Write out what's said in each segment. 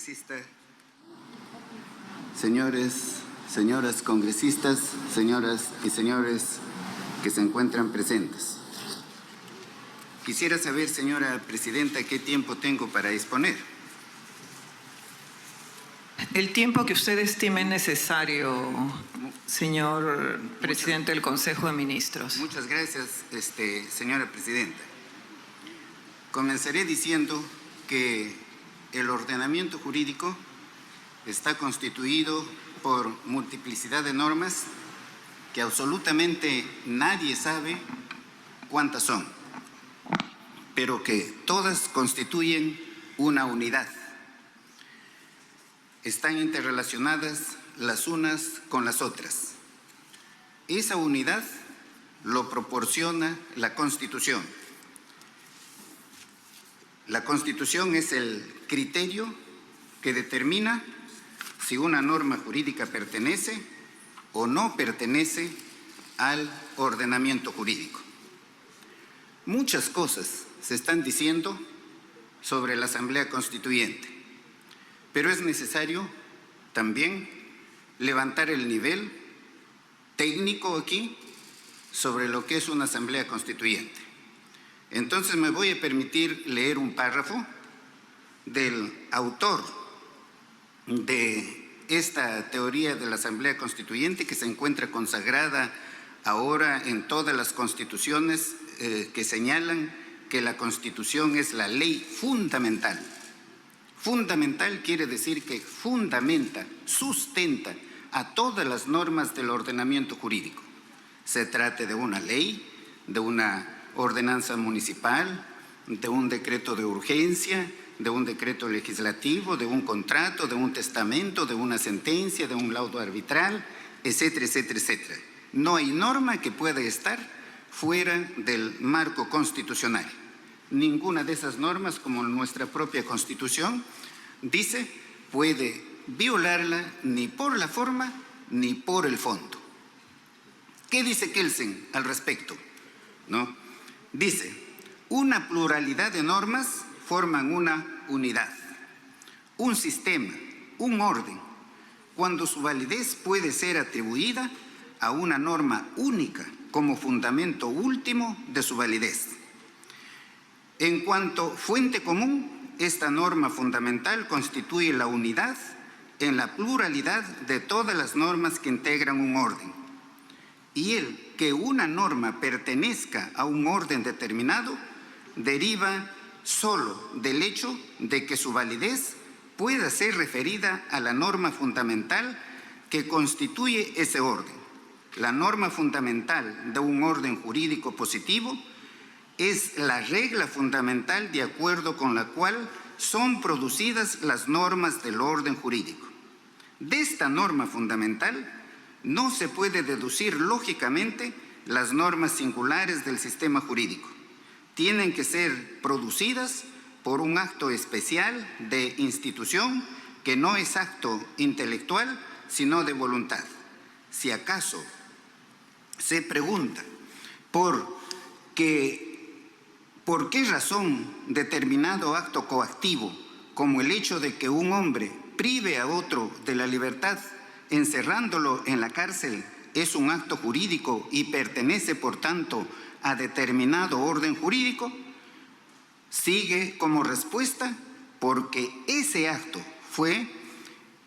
congresista, señoras congresistas, señoras y señores que se encuentran presentes. Quisiera saber, señora presidenta, qué tiempo tengo para exponer. El tiempo que usted estime necesario, señor presidente del Consejo de Ministros. Muchas gracias, señora presidenta. Comenzaré diciendo que el ordenamiento jurídico está constituido por multiplicidad de normas que absolutamente nadie sabe cuántas son, pero que todas constituyen una unidad. Están interrelacionadas las unas con las otras. Esa unidad lo proporciona la Constitución. La Constitución es el criterio que determina si una norma jurídica pertenece o no pertenece al ordenamiento jurídico. Muchas cosas se están diciendo sobre la Asamblea Constituyente, pero es necesario también levantar el nivel técnico aquí sobre lo que es una Asamblea Constituyente. Entonces me voy a permitir leer un párrafo del autor de esta teoría de la Asamblea Constituyente, que se encuentra consagrada ahora en todas las constituciones que señalan que la Constitución es la ley fundamental. Fundamental quiere decir que fundamenta, sustenta a todas las normas del ordenamiento jurídico. Se trate de una ley, de una ordenanza municipal, de un decreto de urgencia, de un decreto legislativo, de un contrato, de un testamento, de una sentencia, de un laudo arbitral, etcétera, etcétera, etcétera. No hay norma que pueda estar fuera del marco constitucional. Ninguna de esas normas, como nuestra propia Constitución dice, puede violarla ni por la forma ni por el fondo. ¿Qué dice Kelsen al respecto? ¿No? Dice, una pluralidad de normas forman una unidad, un sistema, un orden, cuando su validez puede ser atribuida a una norma única como fundamento último de su validez. En cuanto fuente común, esta norma fundamental constituye la unidad en la pluralidad de todas las normas que integran un orden. Y el que una norma pertenezca a un orden determinado deriva solo del hecho de que su validez pueda ser referida a la norma fundamental que constituye ese orden. La norma fundamental de un orden jurídico positivo es la regla fundamental de acuerdo con la cual son producidas las normas del orden jurídico. De esta norma fundamental no se puede deducir lógicamente las normas singulares del sistema jurídico. Tienen que ser producidas por un acto especial de institución que no es acto intelectual, sino de voluntad. Si acaso se pregunta por qué razón determinado acto coactivo, como el hecho de que un hombre prive a otro de la libertad encerrándolo en la cárcel, es un acto jurídico y pertenece, por tanto, a determinado orden jurídico, sigue como respuesta porque ese acto fue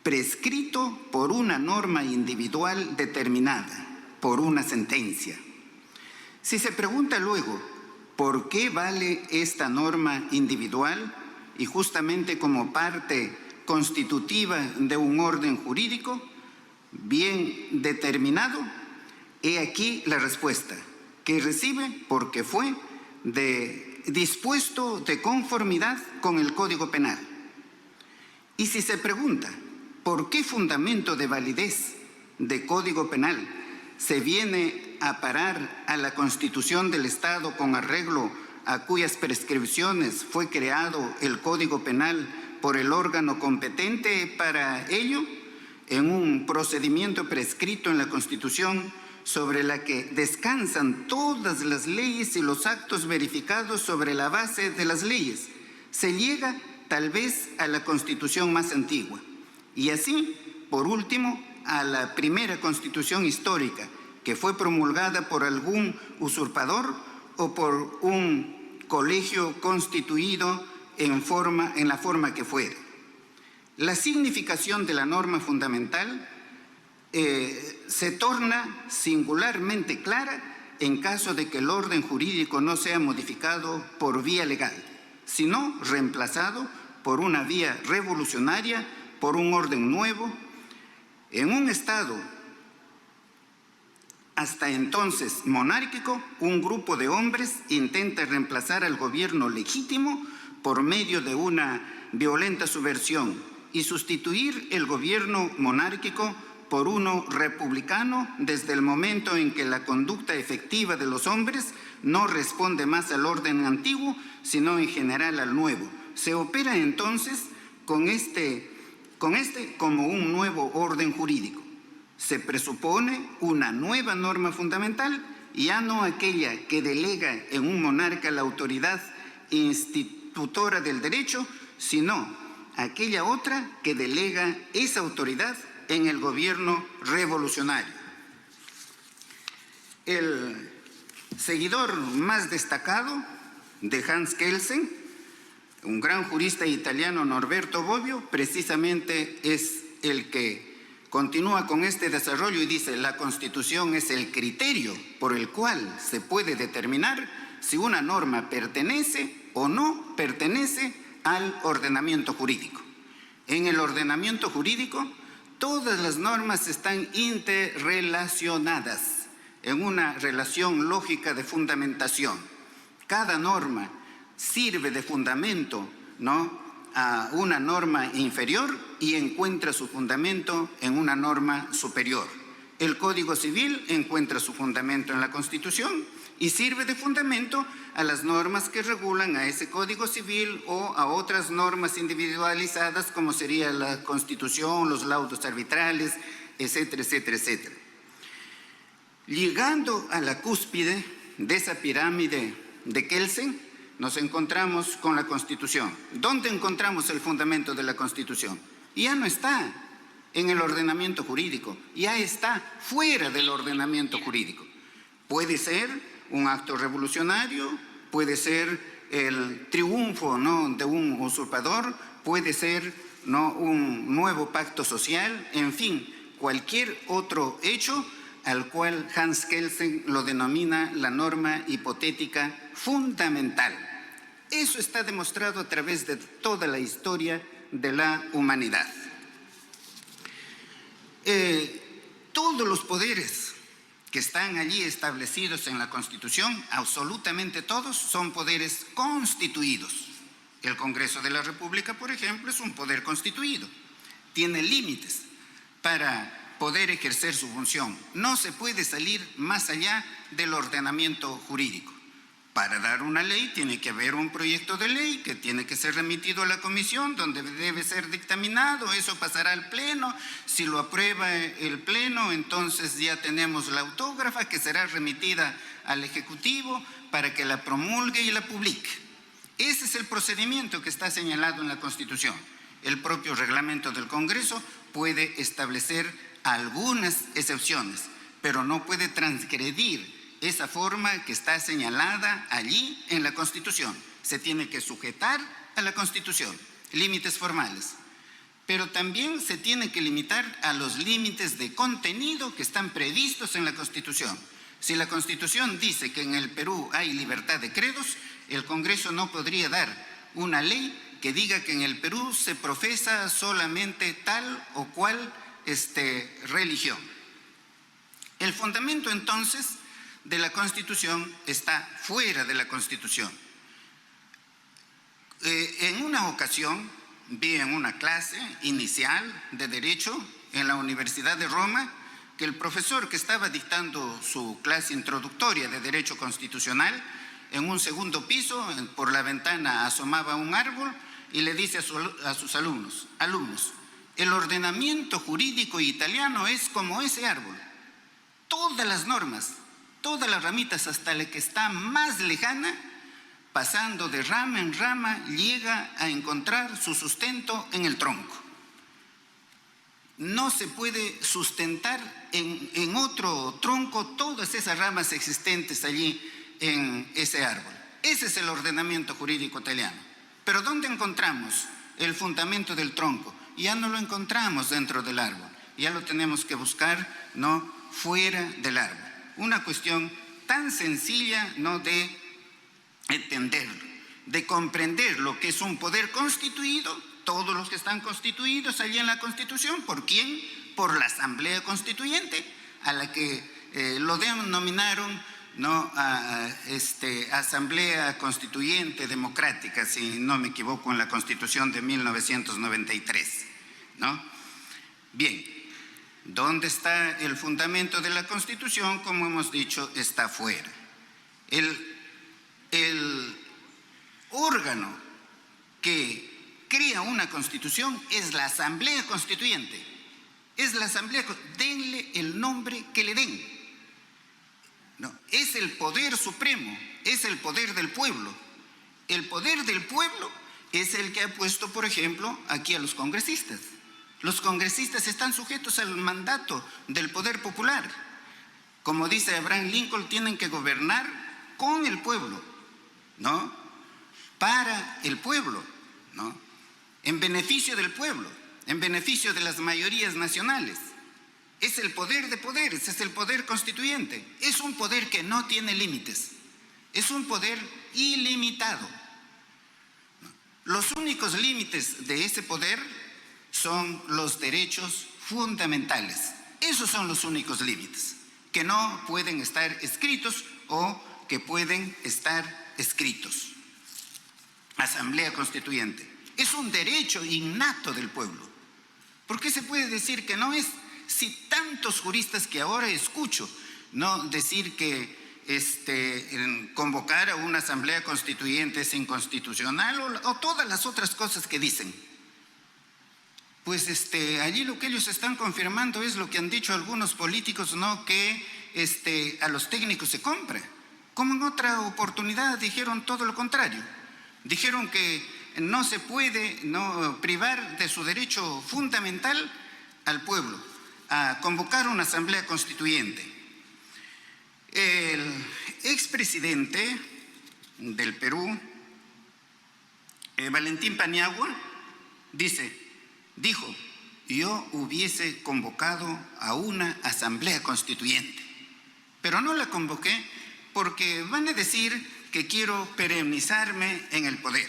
prescrito por una norma individual determinada, por una sentencia. Si se pregunta luego, ¿por qué vale esta norma individual y justamente como parte constitutiva de un orden jurídico bien determinado? He aquí la respuesta, que recibe porque fue dispuesto de conformidad con el Código Penal. Y si se pregunta, ¿por qué fundamento de validez de Código Penal se viene a parar a la Constitución del Estado con arreglo a cuyas prescripciones fue creado el Código Penal por el órgano competente para ello, en un procedimiento prescrito en la Constitución sobre la que descansan todas las leyes y los actos verificados sobre la base de las leyes? Se llega tal vez a la Constitución más antigua, y así, por último, a la primera Constitución histórica, que fue promulgada por algún usurpador o por un colegio constituido en la forma que fuere. La significación de la norma fundamental se torna singularmente clara en caso de que el orden jurídico no sea modificado por vía legal, sino reemplazado por una vía revolucionaria, por un orden nuevo. En un Estado hasta entonces monárquico, un grupo de hombres intenta reemplazar al gobierno legítimo por medio de una violenta subversión y sustituir el gobierno monárquico por uno republicano desde el momento en que la conducta efectiva de los hombres no responde más al orden antiguo, sino en general al nuevo. Se opera entonces con este como un nuevo orden jurídico. Se presupone una nueva norma fundamental, ya no aquella que delega en un monarca la autoridad institutora del derecho, sino aquella otra que delega esa autoridad en el gobierno revolucionario. El seguidor más destacado de Hans Kelsen, un gran jurista italiano, Norberto Bobbio, precisamente es el que continúa con este desarrollo y dice: la Constitución es el criterio por el cual se puede determinar si una norma pertenece o no pertenece al ordenamiento jurídico. En el ordenamiento jurídico, todas las normas están interrelacionadas en una relación lógica de fundamentación. Cada norma sirve de fundamento, ¿no?, a una norma inferior y encuentra su fundamento en una norma superior. El Código Civil encuentra su fundamento en la Constitución y sirve de fundamento a las normas que regulan a ese Código Civil o a otras normas individualizadas como sería la Constitución, los laudos arbitrales, etcétera, etcétera, etcétera. Llegando a la cúspide de esa pirámide de Kelsen, nos encontramos con la Constitución. ¿Dónde encontramos el fundamento de la Constitución? Ya no está en el ordenamiento jurídico, ya está fuera del ordenamiento jurídico. Puede ser un acto revolucionario, puede ser el triunfo, ¿no?, de un usurpador, puede ser, ¿no?, un nuevo pacto social, en fin, cualquier otro hecho al cual Hans Kelsen lo denomina la norma hipotética fundamental. Eso está demostrado a través de toda la historia de la humanidad. Todos los poderes que están allí establecidos en la Constitución, absolutamente todos, son poderes constituidos. El Congreso de la República, por ejemplo, es un poder constituido. Tiene límites para poder ejercer su función. No se puede salir más allá del ordenamiento jurídico. Para dar una ley tiene que haber un proyecto de ley que tiene que ser remitido a la comisión donde debe ser dictaminado, eso pasará al pleno, si lo aprueba el pleno entonces ya tenemos la autógrafa que será remitida al Ejecutivo para que la promulgue y la publique. Ese es el procedimiento que está señalado en la Constitución. El propio reglamento del Congreso puede establecer algunas excepciones, pero no puede transgredir esa forma que está señalada allí en la Constitución. Se tiene que sujetar a la Constitución, límites formales, pero también se tiene que limitar a los límites de contenido que están previstos en la Constitución. Si la Constitución dice que en el Perú hay libertad de credos, el Congreso no podría dar una ley que diga que en el Perú se profesa solamente tal o cual religión. El fundamento entonces de la Constitución está fuera de la Constitución. En una ocasión vi en una clase inicial de Derecho en la Universidad de Roma que el profesor que estaba dictando su clase introductoria de Derecho Constitucional, en un segundo piso, por la ventana asomaba un árbol y le dice a sus alumnos, el ordenamiento jurídico italiano es como ese árbol. Todas las normas, todas las ramitas, hasta la que está más lejana, pasando de rama en rama, llega a encontrar su sustento en el tronco. No se puede sustentar en otro tronco todas esas ramas existentes allí en ese árbol. Ese es el ordenamiento jurídico italiano. Pero ¿dónde encontramos el fundamento del tronco? Ya no lo encontramos dentro del árbol, ya lo tenemos que buscar, ¿no?, fuera del árbol. Una cuestión tan sencilla, ¿no?, de entenderlo, de comprender lo que es un poder constituido, todos los que están constituidos allí en la Constitución. ¿Por quién? Por la Asamblea Constituyente, a la que lo denominaron, ¿no?, Asamblea Constituyente Democrática, si no me equivoco, en la Constitución de 1993, ¿no? Bien, ¿dónde está el fundamento de la Constitución? Como hemos dicho, está fuera. El órgano que crea una Constitución es la Asamblea Constituyente. Es la Asamblea, denle el nombre que le den. No, es el poder supremo, es el poder del pueblo. El poder del pueblo es el que ha puesto, por ejemplo, aquí a los congresistas. Los congresistas están sujetos al mandato del poder popular. Como dice Abraham Lincoln, tienen que gobernar con el pueblo, ¿no?, para el pueblo, ¿no?, en beneficio del pueblo, en beneficio de las mayorías nacionales. Es el poder de poderes, es el poder constituyente. Es un poder que no tiene límites, es un poder ilimitado. Los únicos límites de ese poder son los derechos fundamentales. Esos son los únicos límites, que no pueden estar escritos o que pueden estar escritos. Asamblea Constituyente es un derecho innato del pueblo. ¿Por qué se puede decir que no es? Si tantos juristas que ahora escucho, ¿no?, decir que convocar a una asamblea constituyente es inconstitucional o todas las otras cosas que dicen, pues allí lo que ellos están confirmando es lo que han dicho algunos políticos, ¿no?, que a los técnicos se compra. Como en otra oportunidad dijeron todo lo contrario. Dijeron que no se puede, ¿no?, privar de su derecho fundamental al pueblo a convocar una asamblea constituyente. El expresidente del Perú, Valentín Paniagua, dijo, yo hubiese convocado a una asamblea constituyente, pero no la convoqué porque van a decir que quiero perennizarme en el poder.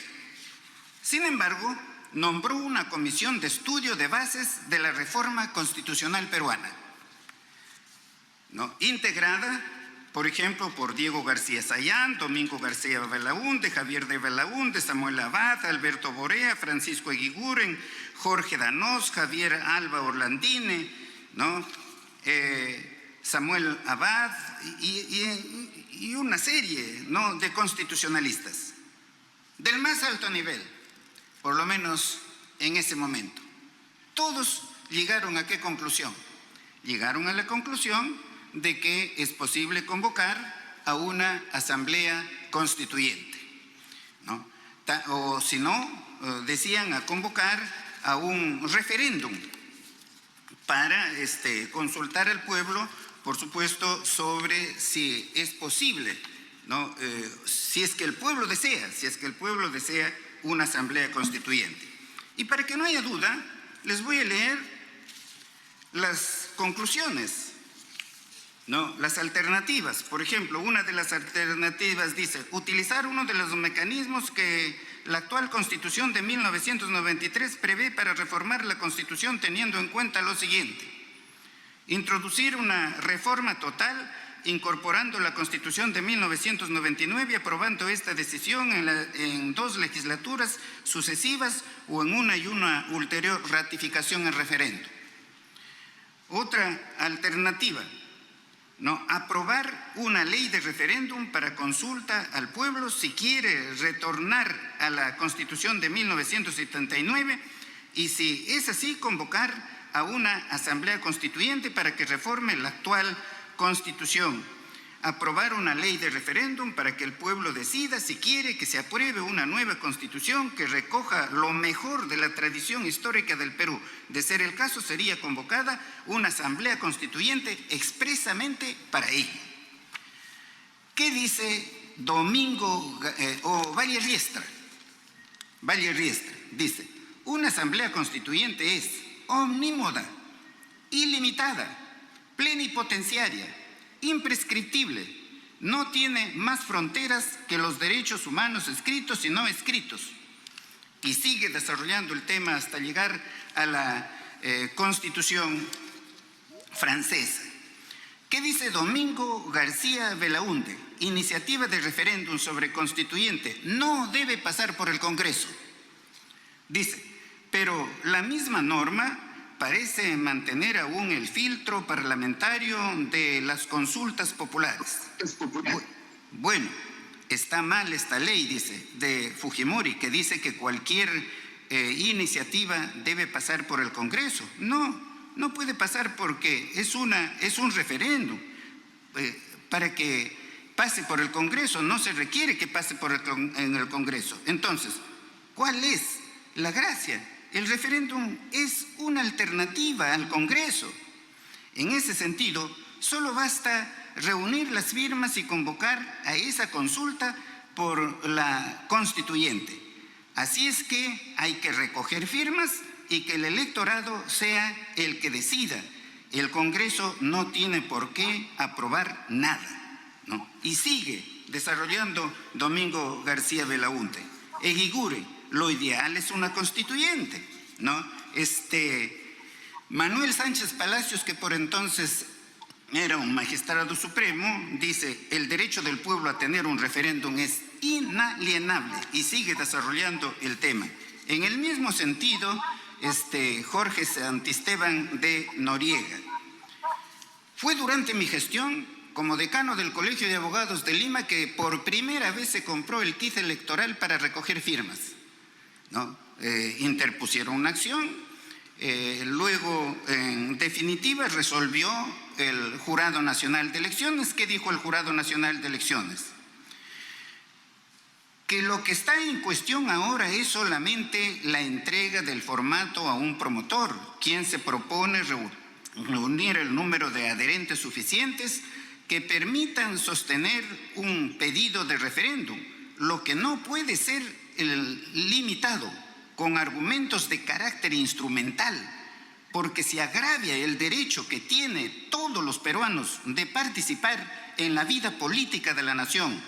Sin embargo, nombró una comisión de estudio de bases de la reforma constitucional peruana, ¿no?, integrada, por ejemplo, por Diego García Sayán, Domingo García Belaúnde, Javier de Belaúnde, Samuel Abad, Alberto Borea, Francisco Eguiguren, Jorge Danós, Javier Alba Orlandine, ¿no?, Samuel Abad y una serie, ¿no?, de constitucionalistas del más alto nivel, por lo menos en ese momento. Todos llegaron ¿a qué conclusión? Llegaron a la conclusión de que es posible convocar a una asamblea constituyente, ¿no? O si no, decían a convocar a un referéndum para consultar al pueblo, por supuesto, sobre si es posible, ¿no?, si es que el pueblo desea una asamblea constituyente. Y para que no haya duda, les voy a leer las conclusiones, ¿no?, las alternativas. Por ejemplo, una de las alternativas dice, utilizar uno de los mecanismos que la actual Constitución de 1993 prevé para reformar la Constitución, teniendo en cuenta lo siguiente: introducir una reforma total incorporando la Constitución de 1999, aprobando esta decisión en 2 legislaturas sucesivas o en una y una ulterior ratificación en referéndum. Otra alternativa, ¿no?, aprobar una ley de referéndum para consulta al pueblo si quiere retornar a la Constitución de 1979 y si es así, convocar a una asamblea constituyente para que reforme la actual Constitución. aprobar una ley de referéndum para que el pueblo decida si quiere que se apruebe una nueva constitución que recoja lo mejor de la tradición histórica del Perú. De ser el caso, sería convocada una asamblea constituyente expresamente para ello. ¿Qué dice Valle Riestra? Valle Riestra dice: una asamblea constituyente es omnímoda, ilimitada, plenipotenciaria, imprescriptible, no tiene más fronteras que los derechos humanos escritos y no escritos. Y sigue desarrollando el tema hasta llegar a la Constitución francesa. ¿Qué dice Domingo García Belaúnde? Iniciativa de referéndum sobre constituyente no debe pasar por el Congreso. Dice, pero la misma norma parece mantener aún el filtro parlamentario de las consultas populares. Bueno, está mal esta ley, dice, de Fujimori, que dice que cualquier iniciativa debe pasar por el Congreso. No puede pasar porque es un referéndum. Para que pase por el Congreso no se requiere que pase en el Congreso. Entonces, ¿cuál es la gracia? El referéndum es una alternativa al Congreso. En ese sentido, solo basta reunir las firmas y convocar a esa consulta por la constituyente. Así es que hay que recoger firmas y que el electorado sea el que decida. El Congreso no tiene por qué aprobar nada, ¿no? Y sigue desarrollando Domingo García Belaúnde. Eguigure, lo ideal es una constituyente, ¿no? Manuel Sánchez Palacios, que por entonces era un magistrado supremo, dice: el derecho del pueblo a tener un referéndum es inalienable, y sigue desarrollando el tema. En el mismo sentido, Jorge Santisteban de Noriega: fue durante mi gestión como decano del Colegio de Abogados de Lima que por primera vez se compró el kit electoral para recoger firmas, ¿no? Interpusieron una acción, luego en definitiva resolvió el Jurado Nacional de Elecciones. ¿Qué dijo el Jurado Nacional de Elecciones? Que lo que está en cuestión ahora es solamente la entrega del formato a un promotor, quien se propone reunir el número de adherentes suficientes que permitan sostener un pedido de referéndum, lo que no puede ser limitado con argumentos de carácter instrumental, porque se agravia el derecho que tienen todos los peruanos de participar en la vida política de la nación,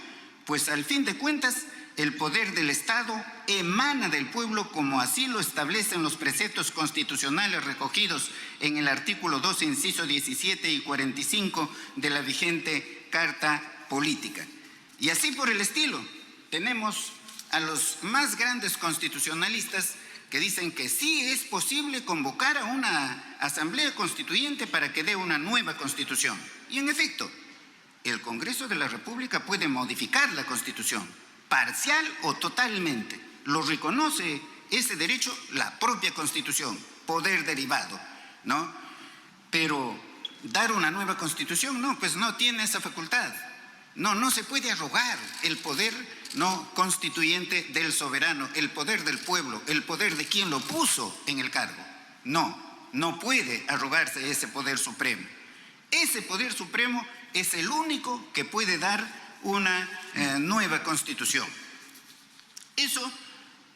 pues al fin de cuentas el poder del Estado emana del pueblo, como así lo establecen los preceptos constitucionales recogidos en el artículo 12, inciso 17 y 45 de la vigente Carta Política. Y así por el estilo, tenemos a los más grandes constitucionalistas que dicen que sí es posible convocar a una asamblea constituyente para que dé una nueva constitución. Y en efecto, el Congreso de la República puede modificar la Constitución, parcial o totalmente. Lo reconoce ese derecho la propia Constitución, poder derivado, ¿no? Pero dar una nueva Constitución, no, pues no tiene esa facultad. No se puede arrogar el poder no constituyente del soberano, el poder del pueblo, el poder de quien lo puso en el cargo. No puede arrogarse ese poder supremo. Ese poder supremo es el único que puede dar una nueva constitución. Eso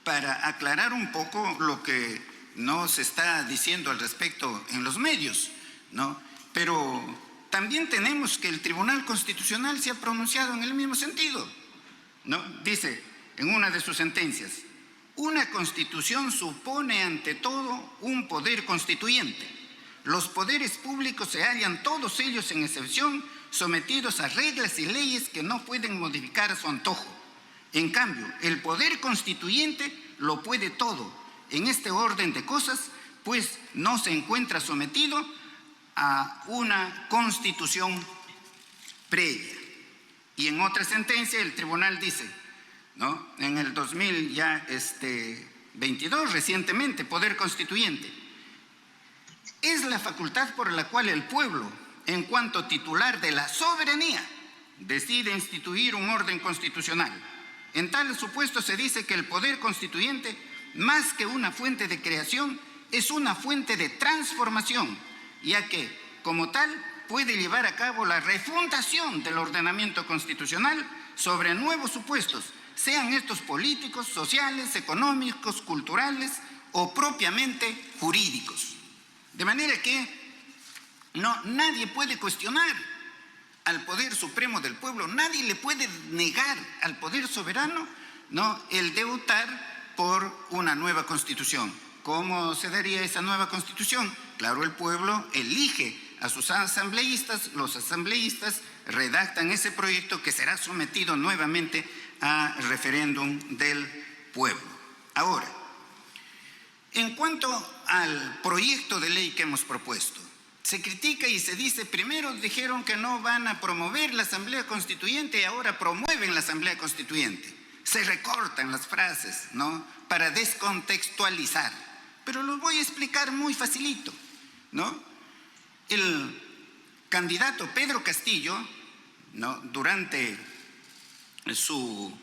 para aclarar un poco lo que no se está diciendo al respecto en los medios, ¿no? Pero también tenemos que el Tribunal Constitucional se ha pronunciado en el mismo sentido, ¿no? Dice en una de sus sentencias: una constitución supone ante todo un poder constituyente. Los poderes públicos se hallan todos ellos, sin excepción, sometidos a reglas y leyes que no pueden modificar a su antojo. En cambio, el poder constituyente lo puede todo. En este orden de cosas, pues no se encuentra sometido a una constitución previa. Y en otra sentencia el tribunal dice, ¿no? En el 2022, recientemente, poder constituyente es la facultad por la cual el pueblo, en cuanto titular de la soberanía, decide instituir un orden constitucional. En tal supuesto se dice que el poder constituyente, más que una fuente de creación, es una fuente de transformación, ya que, como tal, puede llevar a cabo la refundación del ordenamiento constitucional sobre nuevos supuestos, sean estos políticos, sociales, económicos, culturales o propiamente jurídicos. De manera que nadie puede cuestionar al poder supremo del pueblo, nadie le puede negar al poder soberano el de optar por una nueva constitución. ¿Cómo se daría esa nueva constitución? Claro, el pueblo elige a sus asambleístas, los asambleístas redactan ese proyecto que será sometido nuevamente a referéndum del pueblo. Ahora, en cuanto al proyecto de ley que hemos propuesto, se critica y se dice, primero dijeron que no van a promover la Asamblea Constituyente y ahora promueven la Asamblea Constituyente. Se recortan las frases, para descontextualizar. Pero lo voy a explicar muy facilito, El candidato Pedro Castillo, durante su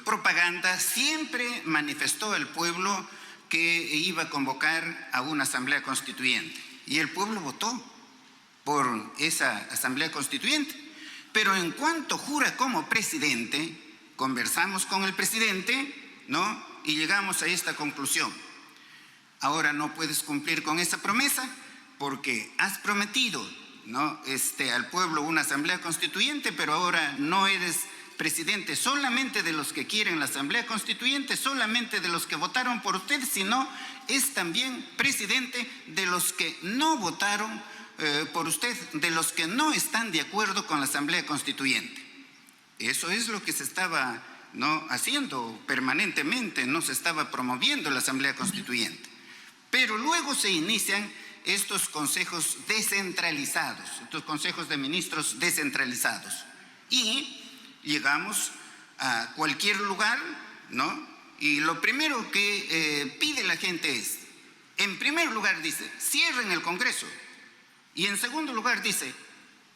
propaganda, siempre manifestó al pueblo que iba a convocar a una Asamblea Constituyente. Y el pueblo votó por esa Asamblea Constituyente. Pero en cuanto jura como presidente, conversamos con el presidente, y llegamos a esta conclusión. Ahora no puedes cumplir con esa promesa porque has prometido, al pueblo una Asamblea Constituyente, pero ahora no eres presidente solamente de los que quieren la Asamblea Constituyente, solamente de los que votaron por usted, sino es también presidente de los que no votaron por usted, de los que no están de acuerdo con la Asamblea Constituyente. Eso es lo que se estaba haciendo permanentemente, no se estaba promoviendo la Asamblea Constituyente. Pero luego se inician estos consejos descentralizados, estos consejos de ministros descentralizados. Y llegamos a cualquier lugar, y lo primero que pide la gente es, en primer lugar dice, cierren el Congreso. Y en segundo lugar dice,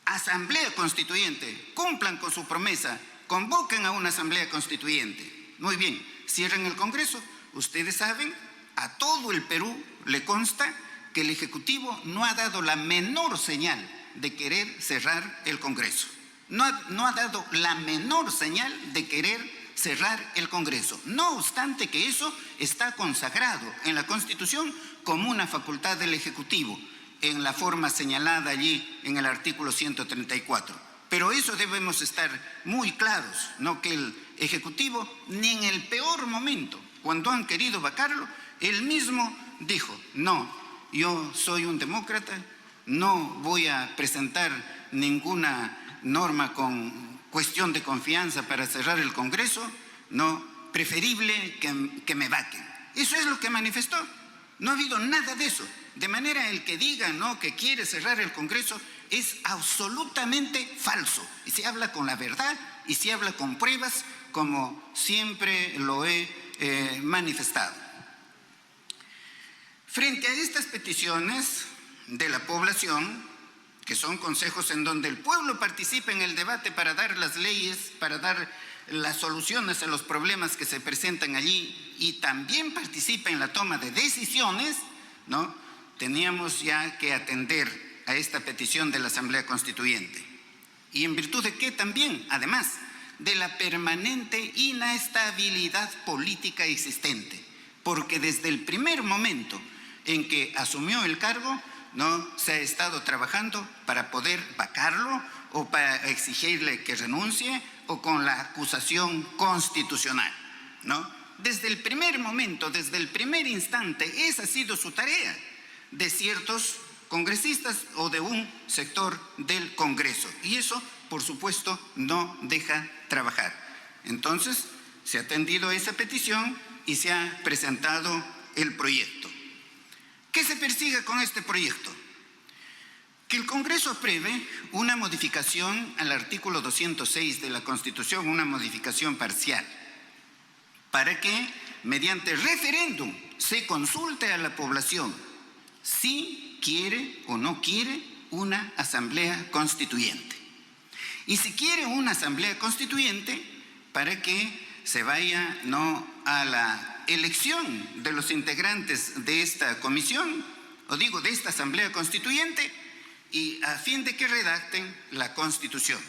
Asamblea Constituyente, cumplan con su promesa, convoquen a una Asamblea Constituyente. Muy bien, cierren el Congreso. Ustedes saben, a todo el Perú le consta que el Ejecutivo no ha dado la menor señal de querer cerrar el Congreso. No ha dado la menor señal de querer cerrar el Congreso. No obstante que eso está consagrado en la Constitución como una facultad del Ejecutivo, en la forma señalada allí en el artículo 134. Pero eso debemos estar muy claros, que el Ejecutivo, ni en el peor momento, cuando han querido vacarlo, él mismo dijo, no, yo soy un demócrata, no voy a presentar ninguna norma con cuestión de confianza para cerrar el Congreso, preferible que me vaquen. Eso es lo que manifestó. No ha habido nada de eso. De manera el que diga que quiere cerrar el Congreso es absolutamente falso. Y se habla con la verdad y se habla con pruebas, como siempre lo he manifestado. Frente a estas peticiones de la población, que son consejos en donde el pueblo participa en el debate para dar las leyes, para dar las soluciones a los problemas que se presentan allí y también participa en la toma de decisiones, teníamos ya que atender a esta petición de la Asamblea Constituyente. Y en virtud de que también, además, de la permanente inestabilidad política existente, porque desde el primer momento en que asumió el cargo, se ha estado trabajando para poder vacarlo o para exigirle que renuncie o con la acusación constitucional, Desde el primer momento, desde el primer instante, esa ha sido su tarea de ciertos congresistas o de un sector del Congreso. Y eso, por supuesto, no deja trabajar. Entonces, se ha atendido esa petición y se ha presentado el proyecto. ¿Qué se persigue con este proyecto? Que el Congreso apruebe una modificación al artículo 206 de la Constitución, una modificación parcial, para que mediante referéndum se consulte a la población si quiere o no quiere una Asamblea Constituyente. Y si quiere una asamblea constituyente, para que se vaya a la elección de los integrantes de esta comisión, o digo, de esta asamblea constituyente, y a fin de que redacten la Constitución.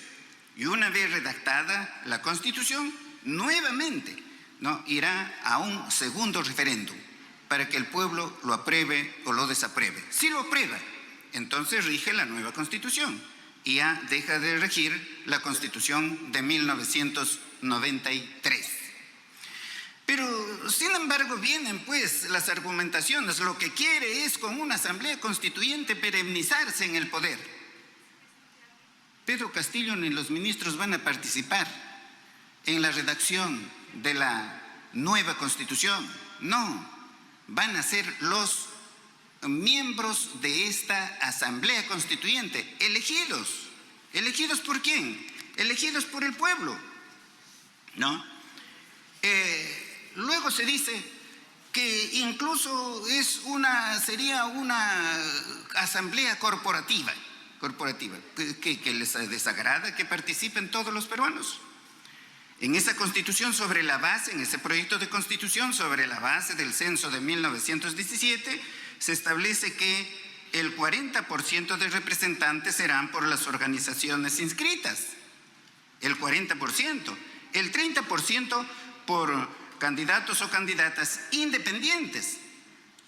Y una vez redactada la Constitución, nuevamente irá a un segundo referéndum para que el pueblo lo apruebe o lo desapruebe. Si lo aprueba, entonces rige la nueva Constitución y ya deja de regir la Constitución de 1993. Pero, sin embargo, vienen pues las argumentaciones. Lo que quiere es, con una asamblea constituyente, perennizarse en el poder. Pedro Castillo ni los ministros van a participar en la redacción de la nueva Constitución. No, van a ser los miembros de esta asamblea constituyente, elegidos. ¿Elegidos por quién? Elegidos por el pueblo, ¿no? Luego se dice que incluso sería una asamblea corporativa, que les desagrada que participen todos los peruanos. En esa constitución, en ese proyecto de constitución, sobre la base del censo de 1917, se establece que el 40% de representantes serán por las organizaciones inscritas, el 40%, el 30% por candidatos o candidatas independientes,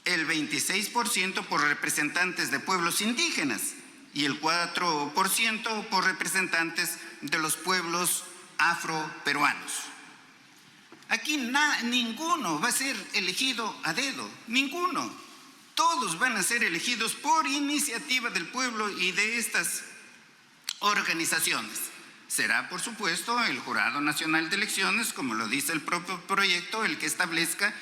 el 26% por representantes de pueblos indígenas y el 4% por representantes de los pueblos afroperuanos. Aquí ninguno va a ser elegido a dedo, ninguno. Todos van a ser elegidos por iniciativa del pueblo y de estas organizaciones. Será, por supuesto, el Jurado Nacional de Elecciones, como lo dice el propio proyecto, el que establezca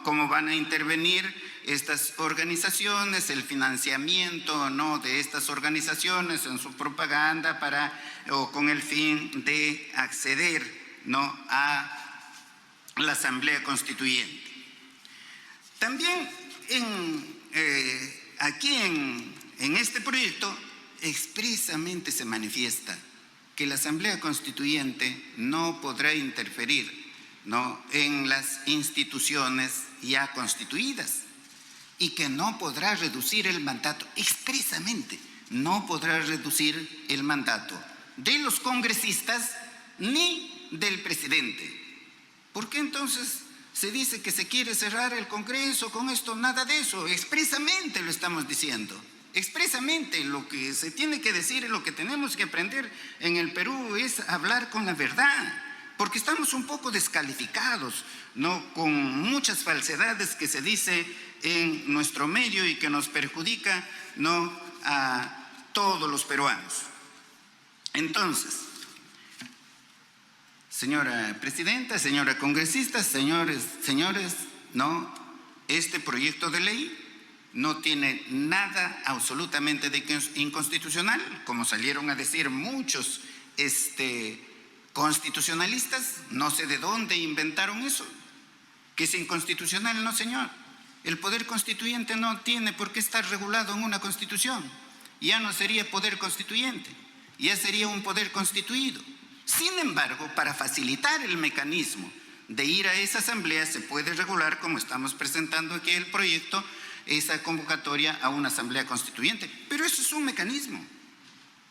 cómo van a intervenir estas organizaciones, el financiamiento de estas organizaciones en su propaganda o con el fin de acceder a la Asamblea Constituyente. También aquí en este proyecto expresamente se manifiesta que la Asamblea Constituyente no podrá interferir en las instituciones ya constituidas y que no podrá reducir el mandato, expresamente no podrá reducir el mandato de los congresistas ni del presidente. ¿Por qué entonces se dice que se quiere cerrar el Congreso con esto? Nada de eso, expresamente lo estamos diciendo. Expresamente lo que se tiene que decir y lo que tenemos que aprender en el Perú es hablar con la verdad, porque estamos un poco descalificados, con muchas falsedades que se dice en nuestro medio y que nos perjudica a todos los peruanos. Entonces, señora presidenta, señora congresista, señores, este proyecto de ley no tiene nada absolutamente de inconstitucional, como salieron a decir muchos constitucionalistas. No sé de dónde inventaron eso, que es inconstitucional. No, señor. El poder constituyente no tiene por qué estar regulado en una constitución. Ya no sería poder constituyente, ya sería un poder constituido. Sin embargo, para facilitar el mecanismo de ir a esa asamblea, se puede regular, como estamos presentando aquí el proyecto, esa convocatoria a una asamblea constituyente. Pero eso es un mecanismo.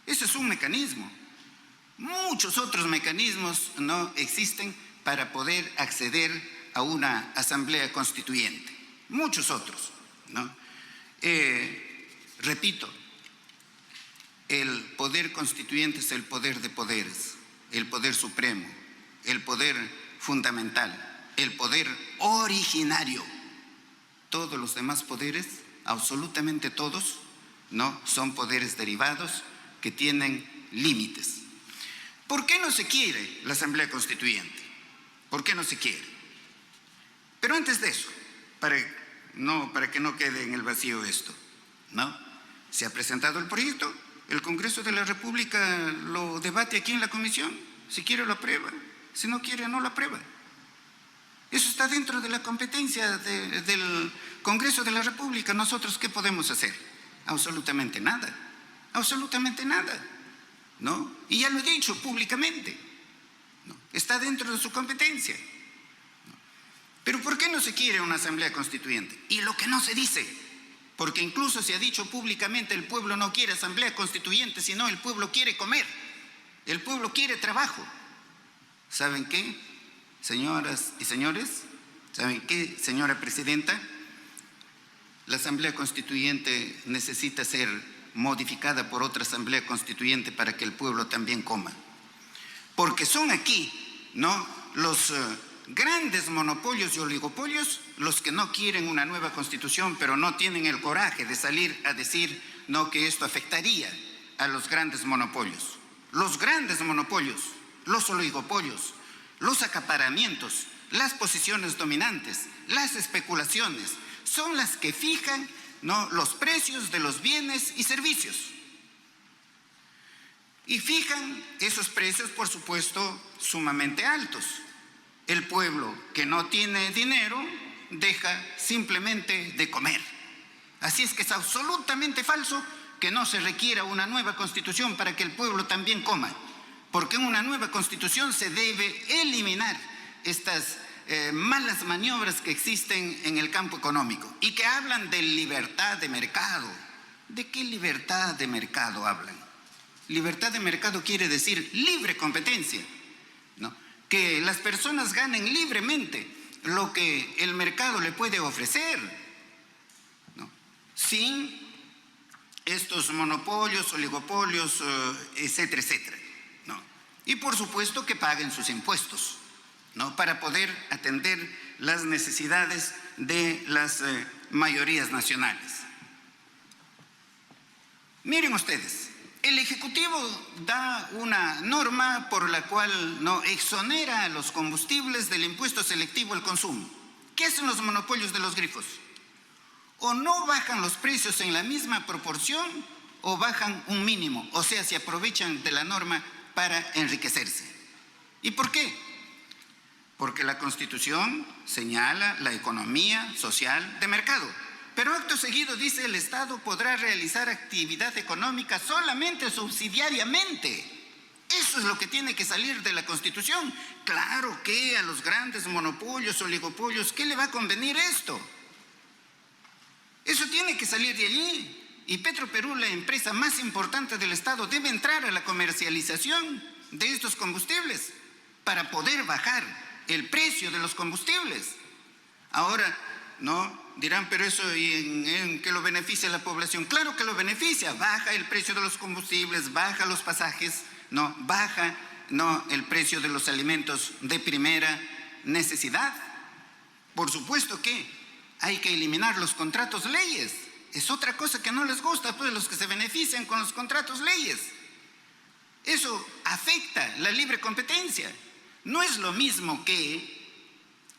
Eso es un mecanismo. Muchos otros mecanismos no existen para poder acceder a una asamblea constituyente. Muchos otros, repito, el poder constituyente es el poder de poderes, el poder supremo, el poder fundamental, el poder originario. Todos los demás poderes, absolutamente todos, son poderes derivados que tienen límites. ¿Por qué no se quiere la Asamblea Constituyente? ¿Por qué no se quiere? Pero antes de eso, para que no quede en el vacío esto, se ha presentado el proyecto, el Congreso de la República lo debate aquí en la comisión, si quiere lo aprueba, si no quiere no lo aprueba. Eso está dentro de la competencia del Congreso de la República. ¿Nosotros qué podemos hacer? Absolutamente nada, absolutamente nada. ¿no? Y ya lo he dicho públicamente, ¿no? Está dentro de su competencia, ¿no? Pero ¿por qué no se quiere una asamblea constituyente? Y lo que no se dice, porque incluso se ha dicho públicamente, el pueblo no quiere asamblea constituyente, sino el pueblo quiere comer, el pueblo quiere trabajo. ¿Saben qué, señoras y señores? ¿Saben qué, señora presidenta? La asamblea constituyente necesita ser modificada por otra asamblea constituyente para que el pueblo también coma. Porque son aquí, ¿no?, los grandes monopolios y oligopolios los que no quieren una nueva constitución, pero no tienen el coraje de salir a decir, no, que esto afectaría a los grandes monopolios. Los grandes monopolios, los oligopolios, los acaparamientos, las posiciones dominantes, las especulaciones, son las que fijan, ¿no?, los precios de los bienes y servicios. Y fijan esos precios, por supuesto, sumamente altos. El pueblo que no tiene dinero deja simplemente de comer. Así es que es absolutamente falso que no se requiera una nueva constitución para que el pueblo también coma, porque en una nueva constitución se debe eliminar estas malas maniobras que existen en el campo económico y que hablan de libertad de mercado. ¿De qué libertad de mercado hablan? Libertad de mercado quiere decir libre competencia, ¿no? Que las personas ganen libremente lo que el mercado le puede ofrecer, ¿no?, sin estos monopolios, oligopolios, etcétera, etcétera, ¿no? Y por supuesto que paguen sus impuestos, ¿no?, para poder atender las necesidades de las mayorías nacionales. Miren ustedes, el Ejecutivo da una norma por la cual no exonera a los combustibles del impuesto selectivo al consumo. ¿Qué hacen los monopolios de los grifos? O no bajan los precios en la misma proporción o bajan un mínimo, o sea, se aprovechan de la norma para enriquecerse. ¿Y por qué? Porque la Constitución señala la economía social de mercado, pero acto seguido dice el Estado podrá realizar actividad económica solamente subsidiariamente. Eso es lo que tiene que salir de la Constitución. Claro que a los grandes monopolios, oligopolios, ¿qué le va a convenir esto? Eso tiene que salir de allí. Y Petroperú, la empresa más importante del Estado, debe entrar a la comercialización de estos combustibles para poder bajar el precio de los combustibles. Ahora, no dirán, pero eso ¿en qué lo beneficia a la población? Claro que lo beneficia, baja el precio de los combustibles, baja los pasajes, no baja, no, el precio de los alimentos de primera necesidad. Por supuesto que hay que eliminar los contratos leyes. Es otra cosa que no les gusta, pues, los que se benefician con los contratos leyes. Eso afecta la libre competencia. No es lo mismo que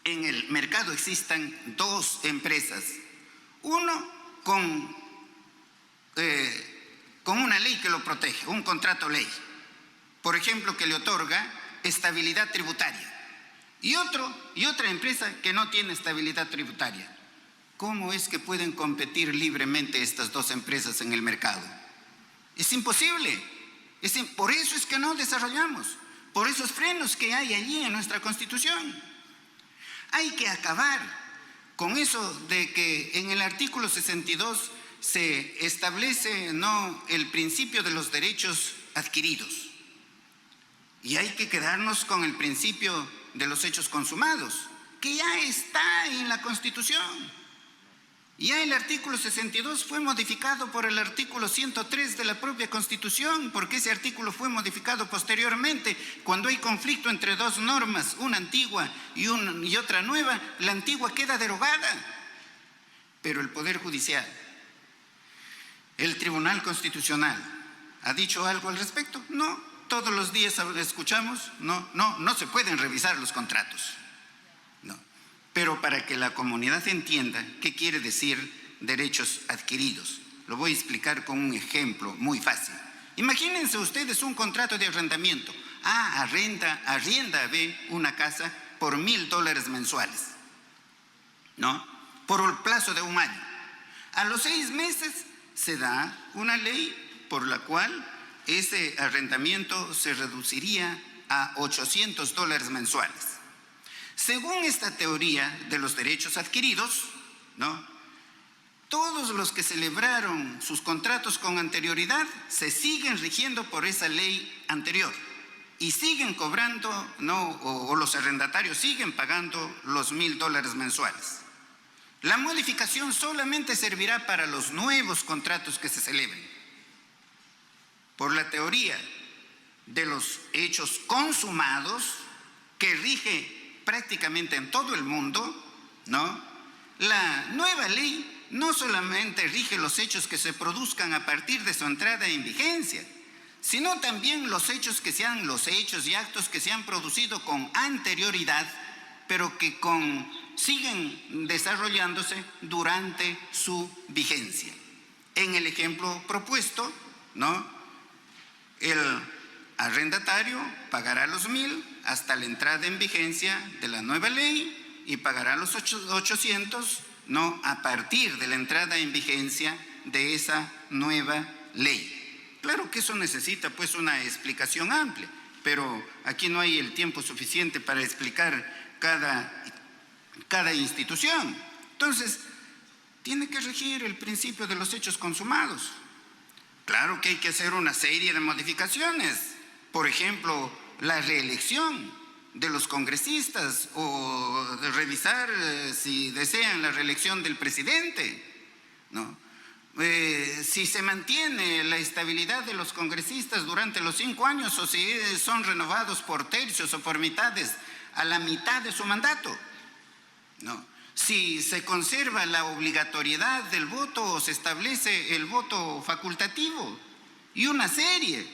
en el mercado existan dos empresas, uno con una ley que lo protege, un contrato ley, por ejemplo, que le otorga estabilidad tributaria, y otra empresa que no tiene estabilidad tributaria. ¿Cómo es que pueden competir libremente estas dos empresas en el mercado? Es imposible. Por eso es que no desarrollamos, por esos frenos que hay allí en nuestra Constitución. Hay que acabar con eso de que en el artículo 62 se establece, no, el principio de los derechos adquiridos. Y hay que quedarnos con el principio de los hechos consumados, que ya está en la Constitución. Ya el artículo 62 fue modificado por el artículo 103 de la propia Constitución, porque ese artículo fue modificado posteriormente. Cuando hay conflicto entre dos normas, una antigua y otra nueva, la antigua queda derogada. Pero el Poder Judicial, el Tribunal Constitucional, ¿ha dicho algo al respecto? No, todos los días escuchamos, no se pueden revisar los contratos. Pero para que la comunidad entienda qué quiere decir derechos adquiridos, lo voy a explicar con un ejemplo muy fácil. Imagínense ustedes un contrato de arrendamiento. Arrienda una casa por $1,000 mensuales, ¿no?, por el plazo de un año. A los 6 meses se da una ley por la cual ese arrendamiento se reduciría a $800 mensuales. Según esta teoría de los derechos adquiridos, ¿no?, todos los que celebraron sus contratos con anterioridad se siguen rigiendo por esa ley anterior y siguen cobrando, ¿no?, o los arrendatarios siguen pagando los $1,000 mensuales. La modificación solamente servirá para los nuevos contratos que se celebren. Por la teoría de los hechos consumados, que rige prácticamente en todo el mundo, ¿no?, la nueva ley no solamente rige los hechos que se produzcan a partir de su entrada en vigencia, sino también los hechos y actos que se han producido con anterioridad, pero que siguen desarrollándose durante su vigencia. En el ejemplo propuesto, ¿no?, el arrendatario pagará los 1,000 hasta la entrada en vigencia de la nueva ley y pagará los 800, ¿no?, a partir de la entrada en vigencia de esa nueva ley. Claro que eso necesita pues una explicación amplia, pero aquí no hay el tiempo suficiente para explicar cada institución. Entonces, tiene que regir el principio de los hechos consumados. Claro que hay que hacer una serie de modificaciones, por ejemplo, la reelección de los congresistas o de revisar si desean la reelección del presidente, ¿no? Si se mantiene la estabilidad de los congresistas durante los 5 años o si son renovados por tercios o por mitades a la mitad de su mandato, ¿no? Si se conserva la obligatoriedad del voto o se establece el voto facultativo y una serie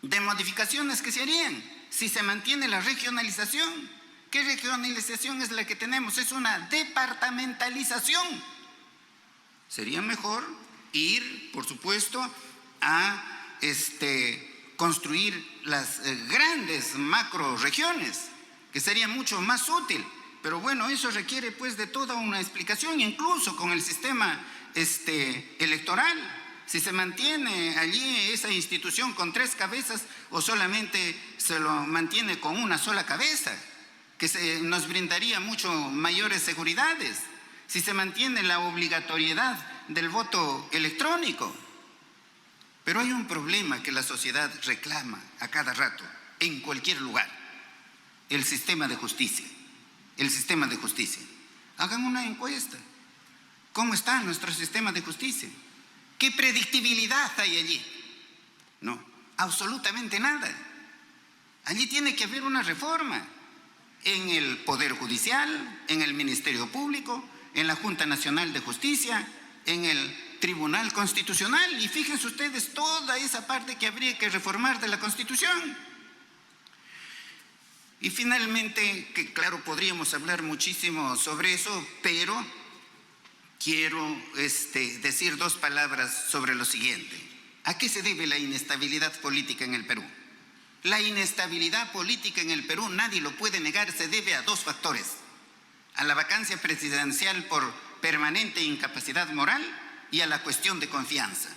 de modificaciones que se harían. Si se mantiene la regionalización, ¿qué regionalización es la que tenemos? Es una departamentalización. Sería mejor ir, por supuesto, a construir las grandes macroregiones, que sería mucho más útil. Pero bueno, eso requiere pues de toda una explicación, incluso con el sistema electoral. Si se mantiene allí esa institución con 3 cabezas o solamente se lo mantiene con una sola cabeza, que nos brindaría mucho mayores seguridades. Si se mantiene la obligatoriedad del voto electrónico. Pero hay un problema que la sociedad reclama a cada rato, en cualquier lugar: el sistema de justicia. El sistema de justicia. Hagan una encuesta. ¿Cómo está nuestro sistema de justicia? ¿Qué predictibilidad hay allí? No, absolutamente nada. Allí tiene que haber una reforma en el Poder Judicial, en el Ministerio Público, en la Junta Nacional de Justicia, en el Tribunal Constitucional. Y fíjense ustedes toda esa parte que habría que reformar de la Constitución. Y finalmente, que claro, podríamos hablar muchísimo sobre eso, pero quiero decir 2 palabras sobre lo siguiente. ¿A qué se debe la inestabilidad política en el Perú? La inestabilidad política en el Perú, nadie lo puede negar, se debe a 2 factores: a la vacancia presidencial por permanente incapacidad moral y a la cuestión de confianza.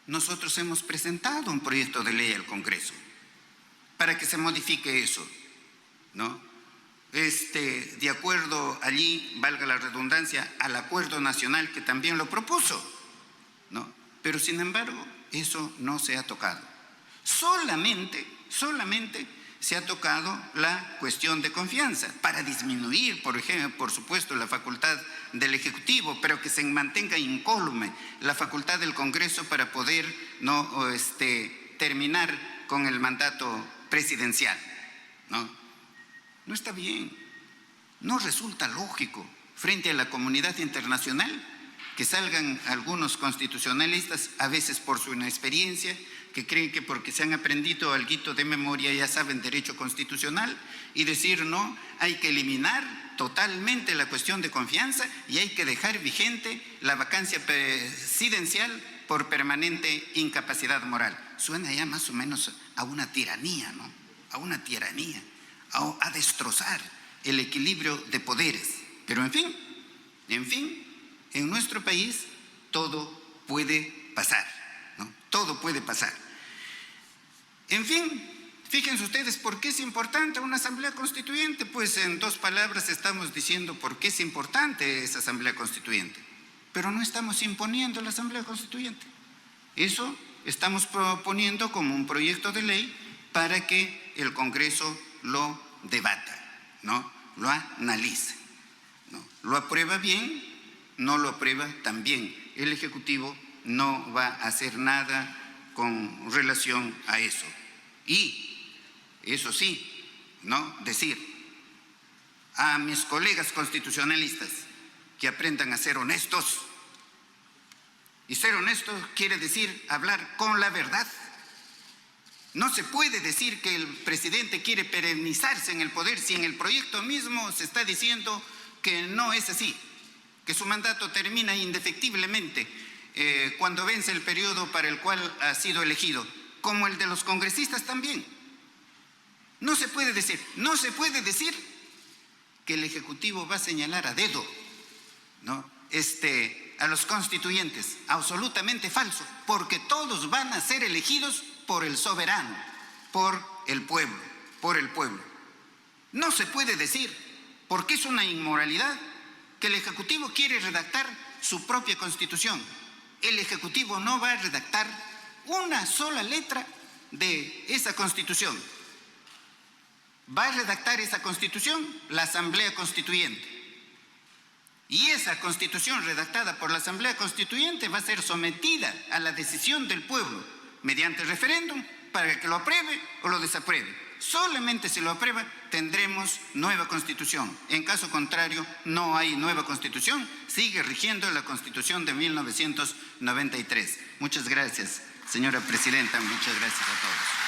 Nosotros hemos presentado un proyecto de ley al Congreso para que se modifique eso, ¿no? De acuerdo allí, valga la redundancia, al acuerdo nacional que también lo propuso, ¿no? Pero sin embargo, eso no se ha tocado. Solamente se ha tocado la cuestión de confianza para disminuir, por ejemplo, por supuesto, la facultad del Ejecutivo, pero que se mantenga incólume la facultad del Congreso para poder terminar con el mandato presidencial, ¿no? No está bien, no resulta lógico frente a la comunidad internacional que salgan algunos constitucionalistas, a veces por su inexperiencia, que creen que porque se han aprendido alguito de memoria ya saben derecho constitucional, y decir no, hay que eliminar totalmente la cuestión de confianza y hay que dejar vigente la vacancia presidencial por permanente incapacidad moral. Suena ya más o menos a una tiranía, ¿no? A una tiranía, a destrozar el equilibrio de poderes. Pero en fin, en nuestro país todo puede pasar, ¿no? Todo puede pasar. En fin, fíjense ustedes por qué es importante una asamblea constituyente. Pues en 2 palabras estamos diciendo por qué es importante esa asamblea constituyente. Pero no estamos imponiendo la asamblea constituyente. Eso estamos proponiendo como un proyecto de ley para que el Congreso lo debata, ¿no? Lo analice, ¿no? Lo aprueba bien, no lo aprueba también. El Ejecutivo no va a hacer nada con relación a eso. Y eso sí, ¿no? Decir a mis colegas constitucionalistas que aprendan a ser honestos. Y ser honesto quiere decir hablar con la verdad. No se puede decir que el presidente quiere perennizarse en el poder si en el proyecto mismo se está diciendo que no es así, que su mandato termina indefectiblemente cuando vence el periodo para el cual ha sido elegido, como el de los congresistas también. No se puede decir que el Ejecutivo va a señalar a dedo, ¿no? A los constituyentes. Absolutamente falso, porque todos van a ser elegidos por el soberano, por el pueblo, No se puede decir, porque es una inmoralidad, que el Ejecutivo quiere redactar su propia Constitución. El Ejecutivo no va a redactar una sola letra de esa Constitución. Va a redactar esa Constitución la Asamblea Constituyente. Y esa Constitución redactada por la Asamblea Constituyente va a ser sometida a la decisión del pueblo mediante referéndum para que lo apruebe o lo desapruebe. Solamente si lo aprueba tendremos nueva Constitución. En caso contrario, no hay nueva Constitución. Sigue rigiendo la Constitución de 1993. Muchas gracias, señora Presidenta. Muchas gracias a todos.